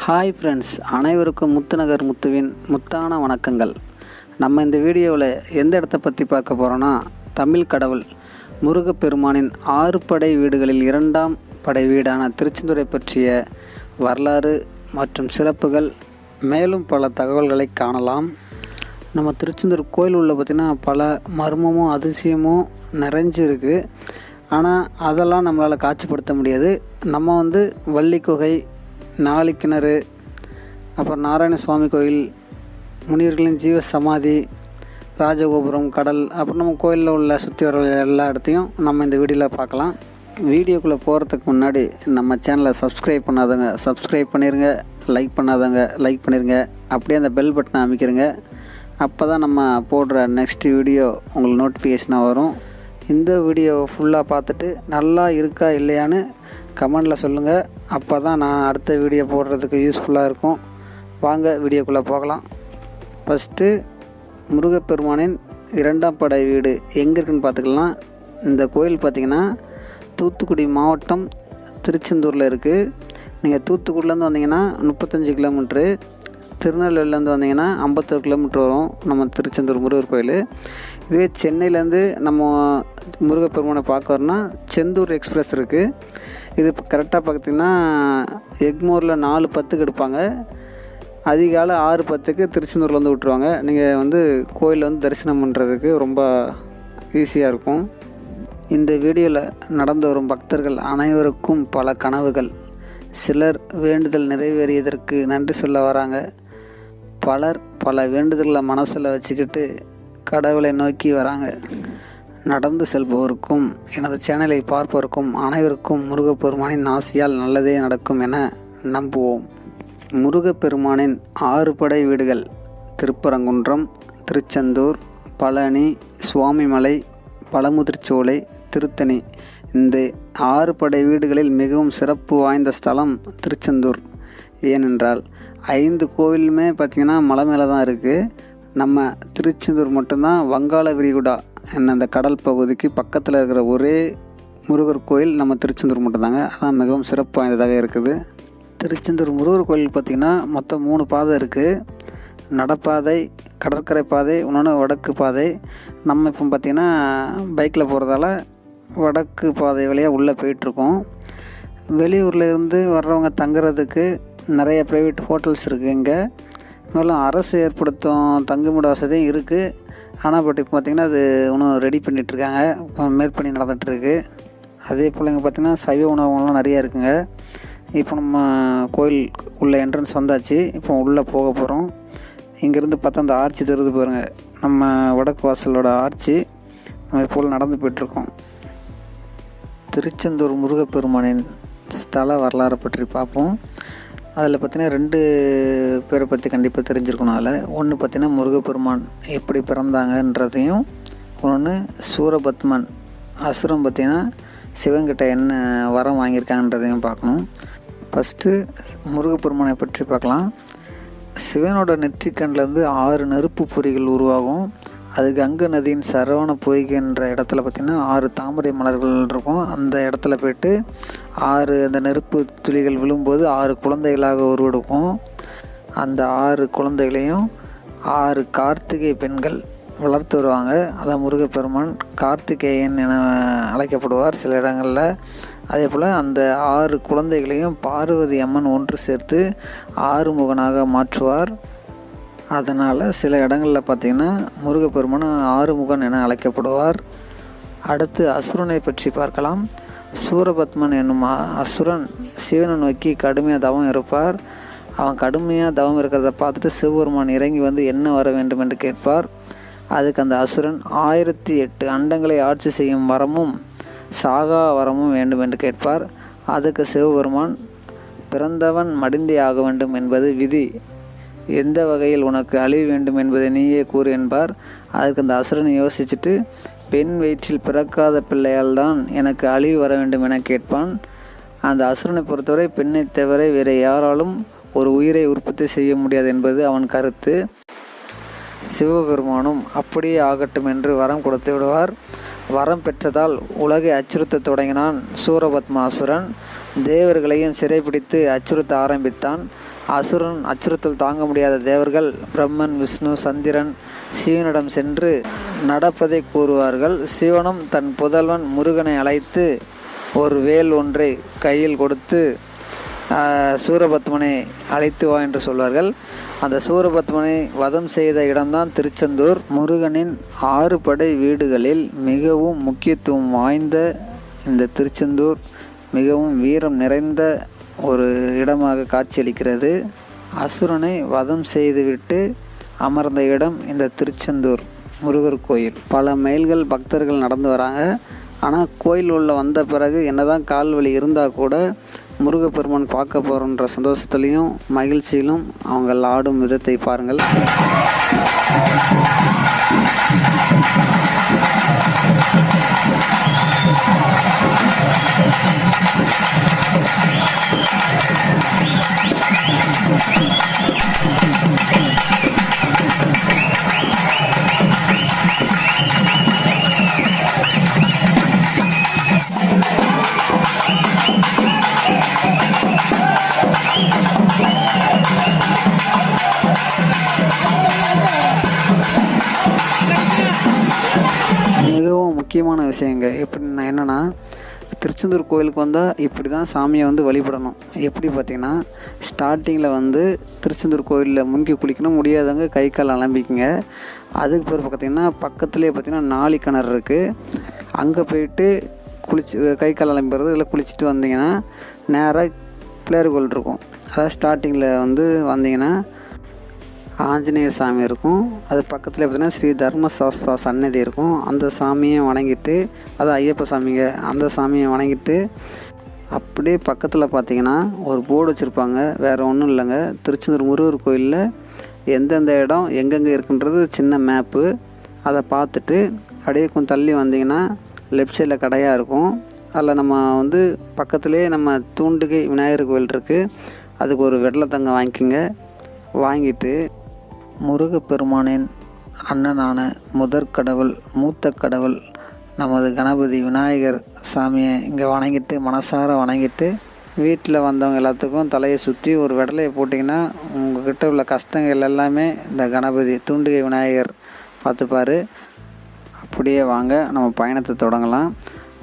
Hi friends, அனைவருக்கும் முத்துநகர் முத்துவின் முத்தான வணக்கங்கள். நம்ம இந்த வீடியோவில் எந்த இடத்த பற்றி பார்க்க போகிறோன்னா, தமிழ் கடவுள் முருகப்பெருமானின் 6 படை வீடுகளில் 2ஆம் படை வீடான திருச்செந்தூரை பற்றிய வரலாறு மற்றும் சிறப்புகள், மேலும் பல தகவல்களை காணலாம். நம்ம திருச்செந்தூர் கோயில் உள்ள பார்த்திங்கன்னா பல மர்மமும் அதிசயமும் நிறைஞ்சிருக்கு. ஆனால் அதெல்லாம் நம்மளால் காட்சிப்படுத்த முடியாது. நம்ம வள்ளி குகை, நாளிக்கிணறு, அப்புறம் நாராயண சுவாமி கோயில், முனிவர்களின் ஜீவ சமாதி, ராஜகோபுரம், கடல், அப்புறம் நம்ம கோயிலில் உள்ள சுற்றி வர எல்லா இடத்தையும் நம்ம இந்த வீடியோவில் பார்க்கலாம். வீடியோக்குள்ளே போகிறதுக்கு முன்னாடி நம்ம சேனலை சப்ஸ்கிரைப் பண்ணாதவங்க சப்ஸ்கிரைப் பண்ணிடுங்க, லைக் பண்ணாதவங்க லைக் பண்ணிடுங்க, அப்படியே அந்த பெல் பட்டனை அமைக்கிறங்க. அப்போ தான் நம்ம போடுற நெக்ஸ்ட் வீடியோ உங்களுக்கு நோட்டிஃபிகேஷனாக வரும். இந்த வீடியோவை ஃபுல்லாக பார்த்துட்டு நல்லா இருக்கா இல்லையான்னு கமெண்டில் சொல்லுங்கள். அப்போ தான் நான் அடுத்த வீடியோ போடுறதுக்கு யூஸ்ஃபுல்லாக இருக்கும். வாங்க வீடியோக்குள்ளே போகலாம். ஃபஸ்ட்டு முருகப்பெருமானின் 2ஆம் படை வீடு எங்கே இருக்குதுன்னு பார்த்துக்கலாம். இந்த கோயில் பார்த்திங்கன்னா தூத்துக்குடி மாவட்டம் திருச்செந்தூரில் இருக்குது. நீங்கள் தூத்துக்குடிலேருந்து வந்தீங்கன்னா 35 கிலோமீட்ரு, திருநெல்வேலிலேருந்து வந்தீங்கன்னா 51 கிலோமீட்டர் வரும் நம்ம திருச்செந்தூர் முருகர் கோயில். இதுவே சென்னையிலேருந்து நம்ம முருகப்பெருமானை பார்க்க வரணும்னா செந்தூர் எக்ஸ்பிரஸ் இருக்குது. இது கரெக்டாக பார்த்திங்கன்னா எக்மோரில் 4:10க்கு எடுப்பாங்க. அதிகாலை 6:10க்கு திருச்செந்தூரில் விட்டுருவாங்க. நீங்கள் கோயிலில் தரிசனம் பண்ணுறதுக்கு ரொம்ப ஈஸியாக இருக்கும். இந்த வீடியோவில் நடந்து வரும் பக்தர்கள் அனைவருக்கும் பல கனவுகள். சிலர் வேண்டுதல் நிறைவேறியதற்கு நன்றி சொல்ல வராங்க. பலர் பல வேண்டுதல்களை மனசில் வச்சுக்கிட்டு கடவுளை நோக்கி வராங்க. நடந்து செல்பவருக்கும் எனது சேனலை பார்ப்பவருக்கும் அனைவருக்கும் முருகப்பெருமானின் ஆசியால் நல்லதே நடக்கும் என நம்புவோம். முருகப்பெருமானின் 6 படை வீடுகள் திருப்பரங்குன்றம், திருச்செந்தூர், பழனி, சுவாமிமலை, பழமுதிர்ச்சோலை, திருத்தணி. இந்த 6 படை வீடுகளில் மிகவும் சிறப்பு வாய்ந்த ஸ்தலம் திருச்செந்தூர். ஏனென்றால் 5 கோவிலுமே பார்த்திங்கன்னா மலை மேலே தான் இருக்குது. நம்ம திருச்செந்தூர் மட்டும்தான் வங்காள விரிகுடா என்ன அந்த கடல் பகுதிக்கு பக்கத்தில் இருக்கிற ஒரே முருகர் கோயில் நம்ம திருச்செந்தூர் மட்டும்தாங்க. அதான் மிகவும் சிறப்பு வாய்ந்ததாகவே இருக்குது. திருச்செந்தூர் முருகர் கோயில் பார்த்திங்கன்னா மொத்தம் 3 பாதை இருக்குது. நடப்பாதை, கடற்கரை பாதை, இன்னொன்று வடக்கு பாதை. நம்ம இப்போ பார்த்திங்கன்னா பைக்கில் போகிறதால வடக்கு பாதை வழியாக உள்ளே போயிட்டுருக்கோம். வெளியூரில் இருந்து வர்றவங்க தங்குறதுக்கு நிறைய ப்ரைவேட் ஹோட்டல்ஸ் இருக்குது. இங்கே மேலும் அரசு ஏற்படுத்தும் தங்குமிட வசதியும் இருக்குது. ஆனால் இப்போ பார்த்திங்கன்னா அது இன்னும் ரெடி பண்ணிகிட்ருக்காங்க, மேற்பணி நடந்துகிட்ருக்கு. அதே போல் இங்கே பார்த்திங்கன்னா சைவ உணவுகள்லாம் நிறையா இருக்குங்க. இப்போ நம்ம கோயில் உள்ள என்ட்ரன்ஸ் வந்தாச்சு. இப்போ உள்ளே போக போகிறோம். இங்கேருந்து பார்த்தா அந்த ஆர்ச்சி தெரியுது பாருங்கள், நம்ம வடக்கு வாசலோட ஆர்ச்சி. நம்ம போல் நடந்து போய்ட்டுருக்கோம். திருச்செந்தூர் முருகப்பெருமானின் ஸ்தல வரலாறை பற்றி பார்ப்போம். அதில் பார்த்திங்கன்னா 2 பேரை பற்றி கண்டிப்பாக தெரிஞ்சிருக்கணும். அதில் ஒன்று பார்த்திங்கன்னா முருகப்பெருமான் எப்படி பிறந்தாங்கன்றதையும், இன்னொன்று சூரபத்மன் அசுரம் பார்த்திங்கன்னா சிவன்கிட்ட என்ன வரம் வாங்கியிருக்காங்கன்றதையும் பார்க்கணும். ஃபஸ்ட்டு முருகப்பெருமானை பற்றி பார்க்கலாம். சிவனோட நெற்றிக்கண்ணிலேருந்து 6 நெருப்பு பொறிகள் உருவாகும். அது கங்கை நதியின் சரவண பொய்கின்ற இடத்துல பார்த்திங்கன்னா 6 தாமரை மலர்கள் இருக்கும். அந்த இடத்துல போய்ட்டு 6 அந்த நெருப்பு துளிகள் விழும்போது 6 குழந்தைகளாக உருவெடுக்கும். அந்த 6 குழந்தைகளையும் 6 கார்த்திகை பெண்கள் வளர்த்து வருவாங்க. அதான் முருகப்பெருமான் கார்த்திகேயன் என அழைக்கப்படுவார் சில இடங்களில். அதே போல் அந்த 6 குழந்தைகளையும் பார்வதி அம்மன் ஒன்று சேர்த்து 6 முகனாக மாற்றுவார். அதனால் சில இடங்களில் பார்த்திங்கன்னா முருகப்பெருமான் 6 முகன் என அழைக்கப்படுவார். அடுத்து அசுரனை பற்றி பார்க்கலாம். சூரபத்மன் என்னும் அசுரன் சிவனை நோக்கி கடுமையாக தவம் இருப்பார். அவன் கடுமையாக தவம் இருக்கிறத பார்த்துட்டு சிவபெருமான் இறங்கி என்ன வர வேண்டும் என்று கேட்பார். அதுக்கு அந்த அசுரன் 1008 அண்டங்களை ஆட்சி செய்யும் வரமும் சாகா வரமும் வேண்டும் என்று கேட்பார். அதுக்கு சிவபெருமான், பிறந்தவன் மடிந்தே ஆக வேண்டும் என்பது விதி, எந்த வகையில் உனக்கு அழிவு வேண்டும் என்பதை நீயே கூறு என்பார். அதுக்கு அந்த அசுரனை யோசிச்சுட்டு, பெண் வயிற்றில் பிறக்காத பிள்ளையால் தான் எனக்கு அழிவு வர வேண்டும் என கேட்பான். அந்த அசுரனை பொறுத்தவரை பெண்ணை தவிர வேறு யாராலும் ஒரு உயிரை உற்பத்தி செய்ய முடியாது என்பது அவன் கருத்து. சிவபெருமானும் அப்படியே ஆகட்டும் என்று வரம் கொடுத்து விடுவார். வரம் பெற்றதால் உலகை அச்சுறுத்த தொடங்கினான் சூரபத்மாசுரன். தேவர்களையும் சிறைப்பிடித்து அச்சுறுத்த ஆரம்பித்தான். அசுரன் அச்சுறுத்தல் தாங்க முடியாத தேவர்கள் பிரம்மன், விஷ்ணு, சந்திரன், சிவனிடம் சென்று நடப்பதை கூறுவார்கள். சிவனும் தன் புதல்வன் முருகனை அழைத்து ஒரு வேல் ஒன்றை கையில் கொடுத்து சூரபத்மனை அழைத்து வா என்று சொல்வார்கள். அந்த சூரபத்மனை வதம் செய்த இடம்தான் திருச்செந்தூர். முருகனின் 6 படை வீடுகளில் மிகவும் முக்கியத்துவம் வாய்ந்த இந்த திருச்செந்தூர் மிகவும் வீரம் நிறைந்த ஒரு இடமாக காட்சியளிக்கிறது. அசுரனை வதம் செய்துவிட்டு அமர்ந்த இடம் இந்த திருச்செந்தூர் முருகர் கோயில். பல மைல்கள் பக்தர்கள் நடந்து வராங்க. ஆனால் கோயில் உள்ள வந்த பிறகு என்னதான் கால் வலி இருந்தால் கூட முருகப்பெருமான் பார்க்க போகிறோன்ற சந்தோஷத்துலேயும் மகிழ்ச்சியிலும் அவங்க ஆடும் விதத்தை பாருங்கள். மிகவும் முக்கியமான விஷயங்க. எப்படின்னா என்னென்னா, திருச்செந்தூர் கோயிலுக்கு வந்தால் இப்படி தான் சாமியை வழிபடணும். எப்படி பார்த்திங்கன்னா, ஸ்டார்டிங்கில் திருச்செந்தூர் கோயிலில் முங்கி குளிக்கணும். முடியாதவங்க கை கால் அலம்பிக்குங்க. அதுக்கு பிறகு பார்த்திங்கன்னா பக்கத்துலேயே பார்த்திங்கன்னா 4 கிணறு இருக்குது. அங்கே போயிட்டு கை கால் அலம்பிடுறது. இல்லை குளிச்சுட்டு வந்தீங்கன்னா நேராக பிள்ளையார் கோயில் இருக்கும். அதாவது ஸ்டார்டிங்கில் வந்தீங்கன்னா ஆஞ்சநேயர் சாமி இருக்கும். அது பக்கத்தில் பார்த்திங்கன்னா ஸ்ரீ தர்மசாஸ்தா சன்னதி இருக்கும். அந்த சாமியை வணங்கிட்டு, அது ஐயப்ப சாமிங்க, அந்த சாமியை வணங்கிட்டு அப்படியே பக்கத்தில் பார்த்திங்கன்னா ஒரு போர்டு வச்சுருப்பாங்க. வேறு ஒன்றும் இல்லைங்க, திருச்செந்தூர் முருகர் கோயிலில் எந்தெந்த இடம் எங்கெங்கே இருக்குன்றது சின்ன மேப்பு. அதை பார்த்துட்டு அப்படியே கொஞ்சம் தள்ளி வந்தீங்கன்னா லெஃப்ட் சைடில் கடையாக இருக்கும். அதில் நம்ம பக்கத்துலேயே நம்ம தூண்டுகை விநாயகர் கோயில் இருக்குது. அதுக்கு ஒரு வெள்ளை தங்கம் வாங்கிக்கோங்க. வாங்கிட்டு முருகப்பெருமானின் அண்ணனான முதற்கடவுள், மூத்த கடவுள் நமது கணபதி விநாயகர் சாமியை இங்கே வணங்கிட்டு, மனசார வணங்கிட்டு, வீட்டில் வந்தவங்க எல்லாத்துக்கும் தலையை சுற்றி ஒரு வெடலையை போட்டிங்கன்னா உங்கள்கிட்ட உள்ள கஷ்டங்கள் எல்லாமே இந்த கணபதி தூண்டுகை விநாயகர் பார்த்துப்பார். அப்படியே வாங்க நம்ம பயணத்தை தொடங்கலாம்.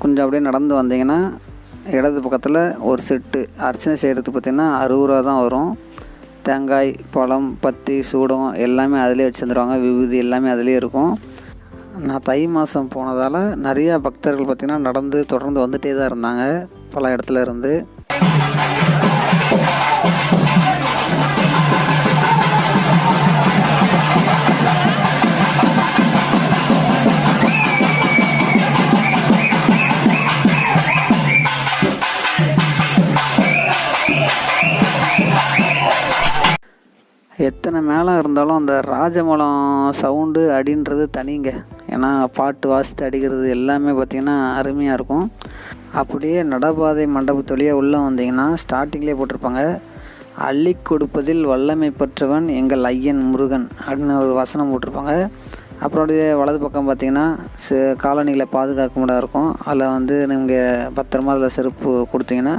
கொஞ்சம் அப்படியே நடந்து வந்தீங்கன்னா இடது பக்கத்தில் ஒரு செட்டு அர்ச்சனை செய்கிறதுக்கு பார்த்திங்கன்னா 60 ரூபா தான் வரும். தேங்காய், பழம், பத்தி, சூடம் எல்லாமே அதிலே வச்சுருந்துருவாங்க. விபூதி எல்லாமே அதிலே இருக்கும். நான் தை மாதம் போனதால் நிறையா பக்தர்கள் பார்த்திங்கன்னா நடந்து தொடர்ந்து வந்துகிட்டே தான் இருந்தாங்க பல இடத்துல இருந்து. எத்தனை மேளம் இருந்தாலும் அந்த ராஜமலம் சவுண்டு அடின்றது தனிங்க. ஏன்னா பாட்டு வாசித்து அடிக்கிறது எல்லாமே பார்த்திங்கன்னா அருமையாக இருக்கும். அப்படியே நடபாதை மண்டபத்து வழியாக உள்ளே வந்தீங்கன்னா ஸ்டார்டிங்லேயே போட்டிருப்பாங்க, அள்ளி கொடுப்பதில் வல்லமை பெற்றவன் எங்கள் ஐயன் முருகன் அப்படின்னு ஒரு வசனம் போட்டிருப்பாங்க. அப்புறம் அப்படியே வலது பக்கம் பார்த்திங்கன்னா காலனியில் பாதுகாக்க முடியாது இருக்கும். அதில் நீங்கள் பத்திரமா அதில் செருப்பு கொடுத்தீங்கன்னா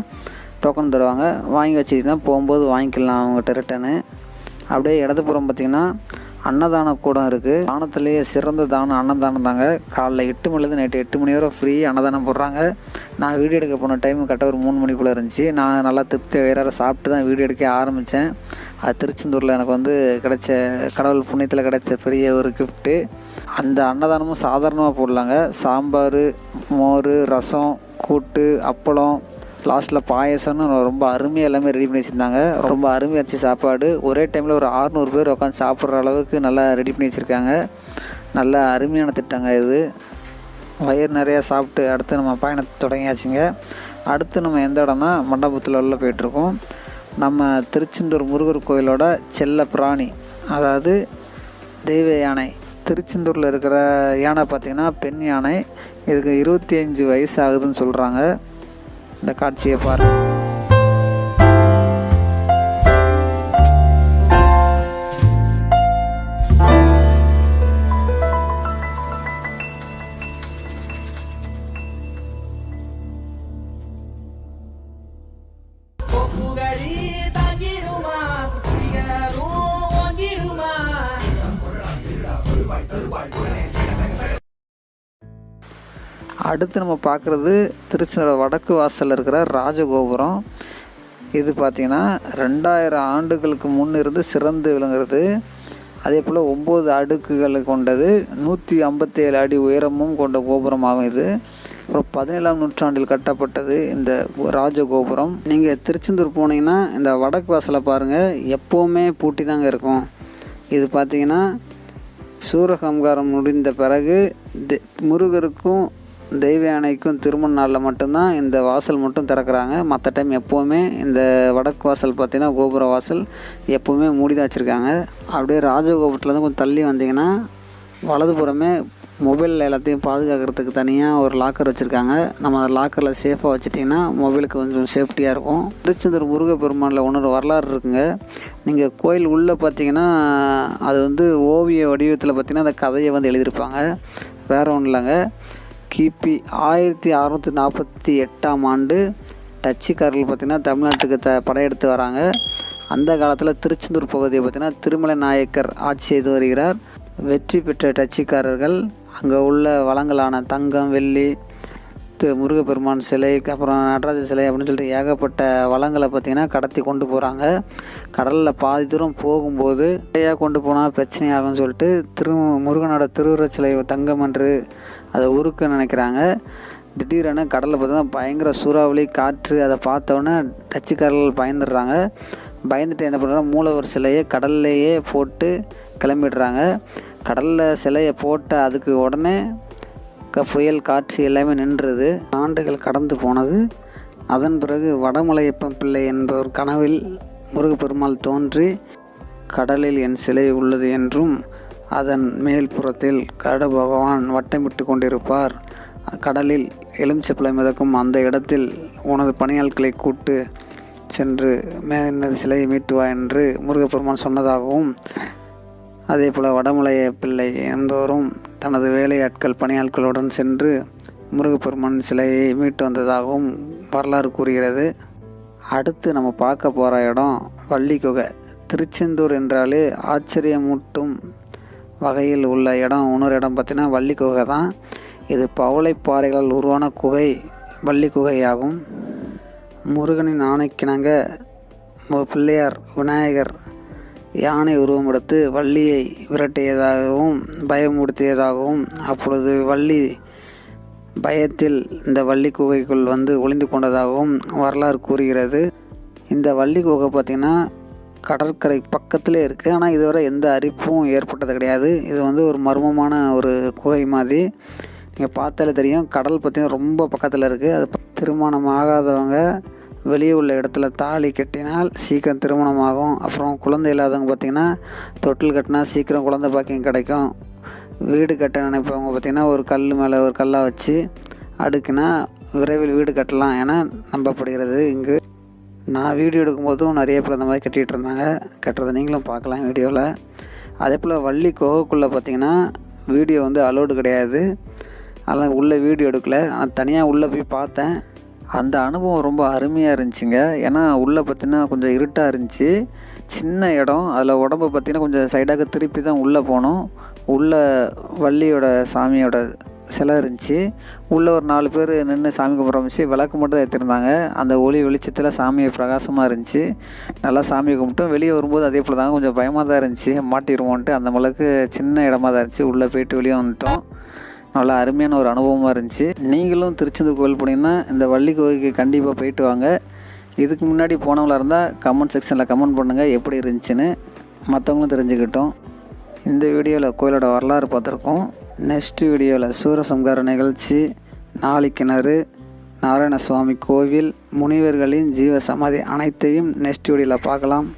டோக்கன் தருவாங்க. வாங்கி வச்சுக்கிட்டிங்கன்னா போகும்போது வாங்கிக்கலாம் அவங்ககிட்ட ரிட்டனு. அப்படியே இடதுபுறம் பார்த்திங்கன்னா அன்னதான கூடம் இருக்குது. தானத்துலேயே சிறந்த தானம் அன்னதானம் தாங்க. காலைல 8 மணிலேருந்து நைட்டு 8 மணி வரை ஃப்ரீ அன்னதானம் போடுறாங்க. நான் வீடியோ எடுக்க போன டைம் கரெக்டாக ஒரு 3 மணி போல் இருந்துச்சு. நான் நல்லா திருப்தி வேறு சாப்பிட்டு தான் வீடியோ எடுக்க ஆரம்பித்தேன். அது திருச்செந்தூரில் எனக்கு கிடைச்ச கடவுள் புண்ணியத்தில் கிடைச்ச பெரிய ஒரு கிஃப்ட்டு. அந்த அன்னதானமும் சாதாரணமாக போடலாங்க. சாம்பார், மோர், ரசம், கூட்டு, அப்பளம், லாஸ்ட்டில் பாயசம்னு ரொம்ப அருமையாக எல்லாமே ரெடி பண்ணி வச்சுருந்தாங்க. ரொம்ப அருமையாக இருந்துச்சு சாப்பாடு. ஒரே டைமில் ஒரு 600 பேர் உட்காந்து சாப்பிட்ற அளவுக்கு நல்லா ரெடி பண்ணி வச்சுருக்காங்க. நல்ல அருமையான திட்டங்க இது. வயிறு நிறையா சாப்பிட்டு அடுத்து நம்ம பயணத்தை தொடங்கியாச்சுங்க. அடுத்து நம்ம எந்த இடம்னா மண்டபத்தில் உள்ள போயிட்டுருக்கோம். நம்ம திருச்செந்தூர் முருகர் கோயிலோட செல்ல பிராணி, அதாவது தெய்வ யானை. திருச்செந்தூரில் இருக்கிற யானை பார்த்திங்கன்னா பெண் யானை. இதுக்கு 25 வயசு ஆகுதுன்னு சொல்கிறாங்க. இந்த காட்சியை பாருங்கள். அடுத்து நம்ம பார்க்குறது திருச்செந்தூர் வடக்கு வாசலில் இருக்கிற ராஜகோபுரம். இது பார்த்திங்கன்னா 2000 ஆண்டுகளுக்கு முன் இருந்து சிறந்து விளங்குறது. அதே போல் 9 அடுக்குகள் கொண்டது, 157 அடி உயரமும் கொண்ட கோபுரமாகும் இது. அப்புறம் 17ஆம் நூற்றாண்டில் கட்டப்பட்டது இந்த ராஜகோபுரம். நீங்கள் திருச்செந்தூர் போனீங்கன்னா இந்த வடக்கு வாசலை பாருங்கள், எப்போவுமே பூட்டி தாங்க இருக்கும். இது பார்த்திங்கன்னா சூரசம்ஹாரம் முடிந்த பிறகு முருகருக்கும் தெய்வ யானைக்கும் திருமண நாளில் மட்டும்தான் இந்த வாசல் மட்டும் திறக்கிறாங்க. மற்ற டைம் எப்போவுமே இந்த வடக்கு வாசல் பார்த்திங்கன்னா கோபுர வாசல் எப்போவுமே மூடி தான் வச்சுருக்காங்க. அப்படியே ராஜகோபுரத்துலேருந்து கொஞ்சம் தள்ளி வந்தீங்கன்னா வலதுபுறமே மொபைல் எல்லாத்தையும் பாதுகாக்கிறதுக்கு தனியாக ஒரு லாக்கர் வச்சுருக்காங்க. நம்ம அந்த லாக்கரில் சேஃபாக வச்சுட்டிங்கன்னா மொபைலுக்கு கொஞ்சம் சேஃப்டியாக இருக்கும். திருச்செந்தூர் முருகப்பெருமானில் ஒன்று வரலாறு இருக்குங்க. நீங்கள் கோயில் உள்ளே பார்த்தீங்கன்னா அது வந்து ஓவிய வடிவத்தில் பார்த்திங்கன்னா அந்த கதையை வந்து எழுதியிருப்பாங்க. வேறு ஒன்றும் இல்லைங்க, கிபி 1648ஆம் ஆண்டு டச்சுக்காரர்கள் பார்த்திங்கன்னா தமிழ்நாட்டுக்கு படையெடுத்து வராங்க. அந்த காலத்தில் திருச்செந்தூர் பகுதியை பார்த்திங்கன்னா திருமலை நாயக்கர் ஆட்சி செய்து வருகிறார். வெற்றி பெற்ற டச்சுக்காரர்கள் அங்கே உள்ள வளங்களான தங்கம், வெள்ளி, முருகப்பெருமான் சிலை, அப்புறம் நடராஜர் சிலை அப்படின்னு சொல்லிட்டு ஏகப்பட்ட வளங்களை பார்த்திங்கன்னா கடத்தி கொண்டு போகிறாங்க. கடலில் பாதி தூரம் போகும்போது நிறையா கொண்டு போனால் பிரச்சனையாகும்னு சொல்லிட்டு முருகனோட திருவுருவ சிலை தங்கம் என்று அதை உருக்க நினைக்கிறாங்க. திடீரென கடலில் பார்த்தீங்கன்னா பயங்கர சூறாவளி காற்று. அதை பார்த்தோன்னே டச்சுக்காரர்கள் பயந்துடுறாங்க. பயந்துட்டு என்ன பண்ணுறாங்க, மூலவர் சிலையை கடல்லையே போட்டு கிளம்பிடுறாங்க. கடலில் சிலையை போட்ட அதுக்கு உடனே புயல், காற்று எல்லாமே நின்றுது. ஆண்டுகள் கடந்து போனது. அதன் பிறகு வடமலையப்பன் பிள்ளை என்பவர் கனவில் முருகப்பெருமாள் தோன்றி கடலில் என் சிலை உள்ளது என்றும் அதன் மேல் புறத்தில் கருட பகவான் வட்டமிட்டு கொண்டிருப்பார், கடலில் எலுமிச்சப்பழை மிதக்கும் அந்த இடத்தில் உனது பணியாட்களை கூட்டு சென்று எனது சிலையை மீட்டுவா என்று முருகப்பெருமான் சொன்னதாகவும், அதே போல் வடமலைய பிள்ளை என்பவரும் தனது வேலையாட்கள் பணியாட்களுடன் சென்று முருகப்பெருமான் சிலையை மீட்டு வந்ததாகவும் வரலாறு கூறுகிறது. அடுத்து நம்ம பார்க்க போகிற இடம் வள்ளிக்குகை. திருச்செந்தூர் என்றாலே ஆச்சரியமூட்டும் வகையில் உள்ள இடம் இன்னொரு இடம் பார்த்திங்கன்னா வள்ளிக்குகை தான். இது பவளைப்பாறைகளால் உருவான குகை வள்ளிக்குகையாகும். முருகனின் ஆணைக்கிணங்க பிள்ளையார் விநாயகர் யானை உருவம் எடுத்து வள்ளியை விரட்டியதாகவும் பயமுறுத்தியதாகவும், அப்பொழுது வள்ளி பயத்தில் இந்த வள்ளி குகைக்குள் வந்து ஒளிந்து கொண்டதாகவும் வரலாறு கூறுகிறது. இந்த வள்ளி குகை பார்த்திங்கன்னா கடற்கரை பக்கத்திலே இருக்குது. ஆனால் இதுவரை எந்த அரிப்பும் ஏற்பட்டது கிடையாது. இது வந்து ஒரு மர்மமான ஒரு குகை மாதிரி. நீங்கள் பார்த்தாலே தெரியும், கடல் பார்த்திங்கன்னா ரொம்ப பக்கத்தில் இருக்குது. அது திருமணம் ஆகாதவங்க வெளியே உள்ள இடத்துல தாலி கட்டினால் சீக்கிரம் திருமணமாகும். அப்புறம் குழந்தை இல்லாதவங்க பார்த்திங்கன்னா தொட்டில் கட்டினா சீக்கிரம் குழந்தை பாக்கியம் கிடைக்கும். வீடு கட்ட நினைப்பவங்க பார்த்திங்கன்னா ஒரு கல் மேலே ஒரு கல்லாக வச்சு அடுக்குனா விரைவில் வீடு கட்டலாம் என நம்பப்படுகிறது. இங்கு நான் வீடியோ எடுக்கும்போதும் நிறைய பேர் அந்த மாதிரி கட்டிகிட்டு இருந்தாங்க. கட்டுறதை நீங்களும் பார்க்கலாம் வீடியோவில். அதே போல் வள்ளி குகைக்குள்ளே பார்த்திங்கன்னா வீடியோ வந்து அலோடு கிடையாது. அதெல்லாம் உள்ளே வீடியோ எடுக்கலை. ஆனால் தனியாக உள்ளே போய் பார்த்தேன். அந்த அனுபவம் ரொம்ப அருமையாக இருந்துச்சுங்க. ஏன்னா உள்ளே பார்த்திங்கன்னா கொஞ்சம் இருட்டாக இருந்துச்சு, சின்ன இடம். அதில் உடம்பை பார்த்திங்கன்னா கொஞ்சம் சைடாக திருப்பி தான் உள்ளே போனோம். உள்ளே வள்ளியோட சாமியோட சிலை இருந்துச்சு. உள்ளே ஒரு 4 பேர் நின்று சாமி கும்பிட்றமிச்சு விளக்கு மட்டும் ஏற்றிருந்தாங்க. அந்த ஒளி வெளிச்சத்தில் சாமியை பிரகாசமாக இருந்துச்சு. நல்லா சாமி கும்பிட்டோம். வெளியே வரும்போது அதே போல் தாங்க கொஞ்சம் பயமாக தான் இருந்துச்சு, மாட்டிடுவோன்ட்டு. அந்த அளவுக்கு சின்ன இடமா தான் இருந்துச்சு. உள்ளே போயிட்டு வெளியே வந்துட்டோம். நல்லா அருமையான ஒரு அனுபவமாக இருந்துச்சு. நீங்களும் திருச்செந்தூர் கோயில் போனீங்கன்னா இந்த வள்ளி கோயிலுக்கு கண்டிப்பாக போயிட்டு வாங்க. இதுக்கு முன்னாடி போனவங்களாக இருந்தால் கமெண்ட் செக்ஷனில் கமெண்ட் பண்ணுங்கள் எப்படி இருந்துச்சுன்னு, மற்றவங்களும் தெரிஞ்சுக்கிட்டோம். இந்த வீடியோவில் கோயிலோட வரலாறு பார்த்துருக்கோம். நெக்ஸ்ட் வீடியோவில் சூரசம்ஹார நிகழ்ச்சி, நாளிக்கிணறு, நாராயணசுவாமி கோவில், முனிவர்களின் ஜீவ சமாதி அனைத்தையும் நெக்ஸ்ட் வீடியோவில் பார்க்கலாம்.